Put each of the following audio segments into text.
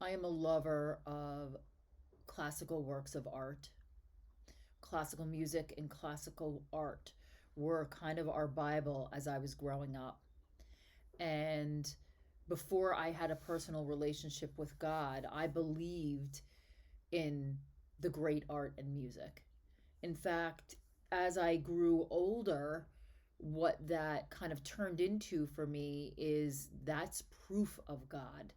I am a lover of classical works of art. Classical music and classical art were kind of our Bible as I was growing up. And before I had a personal relationship with God, I believed in the great art and music. In fact, as I grew older, what that kind of turned into for me is that's proof of God.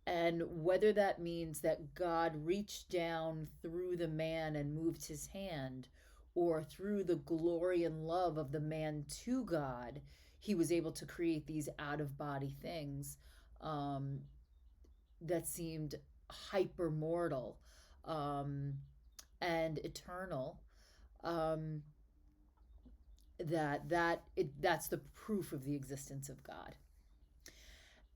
And whether that means that God reached down through the man and moved his hand, or through the glory and love of the man to God, he was able to create these out of body things um, that seemed hyper mortal um, and eternal. Um, that's the proof of the existence of God.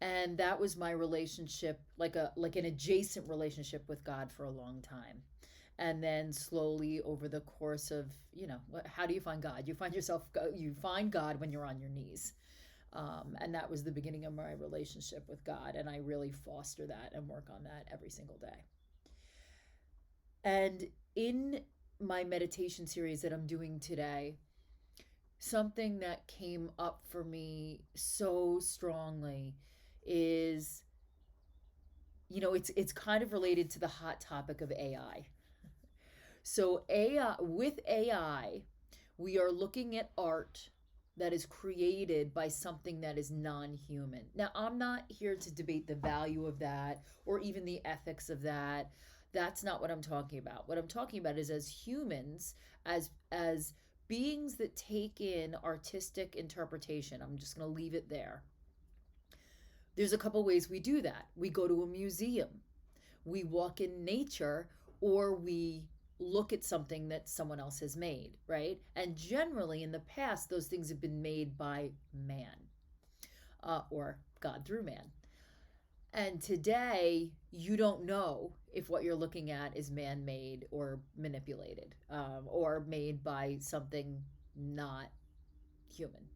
And that was my relationship, like an adjacent relationship with God for a long time. And then slowly over the course of, how do you find God? You find God when you're on your knees. And that was the beginning of my relationship with God, and I really foster that and work on that every single day. And in my meditation series that I'm doing today, something that came up for me so strongly is, it's kind of related to the hot topic of AI. So with AI, we are looking at art that is created by something that is non-human. Now, I'm not here to debate the value of that or even the ethics of that. That's not what I'm talking about. What I'm talking about is, as humans, as beings that take in artistic interpretation. I'm just going to leave it there. There's a couple ways we do that. We go to a museum, we walk in nature, or we look at something that someone else has made, right? And generally, in the past, those things have been made by man, or God through man. And today, you don't know if what you're looking at is man made or manipulated, or made by something not human.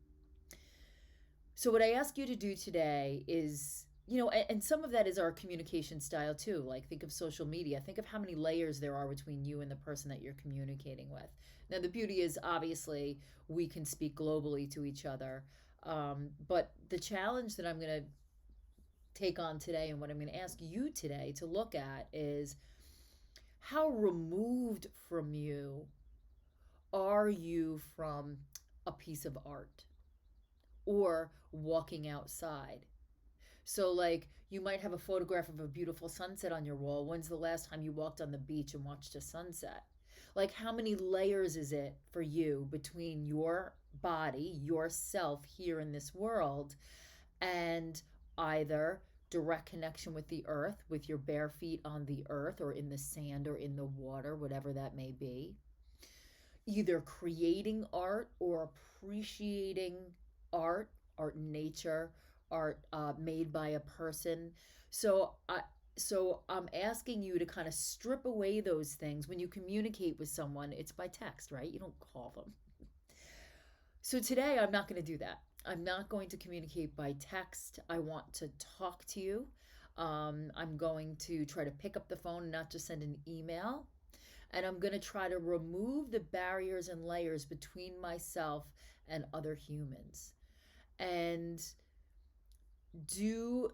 So, what I ask you to do today is, and some of that is our communication style too. Like, think of social media. Think of how many layers there are between you and the person that you're communicating with. Now, the beauty is obviously we can speak globally to each other. But the challenge that I'm going to take on today, and what I'm going to ask you today to look at, is how removed from you are you from a piece of art or walking outside? So, like, you might have a photograph of a beautiful sunset on your wall. When's the last time you walked on the beach and watched a sunset? Like, how many layers is it for you between your body, yourself here in this world, and either direct connection with the earth, with your bare feet on the earth or in the sand or in the water, whatever that may be, either creating art or appreciating art in nature, art made by a person. So I'm asking you to kind of strip away those things. When you communicate with someone, it's by text, right? You don't call them. So today I'm not going to do that. I'm not going to communicate by text. I want to talk to you. I'm going to try to pick up the phone and not just send an email. And I'm going to try to remove the barriers and layers between myself and other humans. And do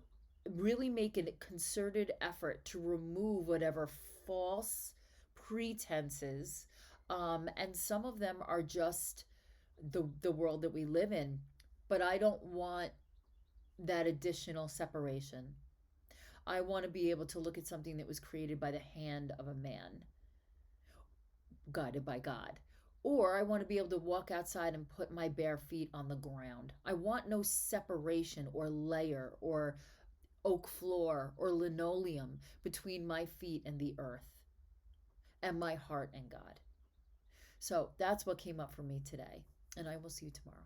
really make a concerted effort to remove whatever false pretenses. And some of them are just the world that we live in. But I don't want that additional separation. I want to be able to look at something that was created by the hand of a man, guided by God. Or I want to be able to walk outside and put my bare feet on the ground. I want no separation or layer or oak floor or linoleum between my feet and the earth and my heart and God. So that's what came up for me today. And I will see you tomorrow.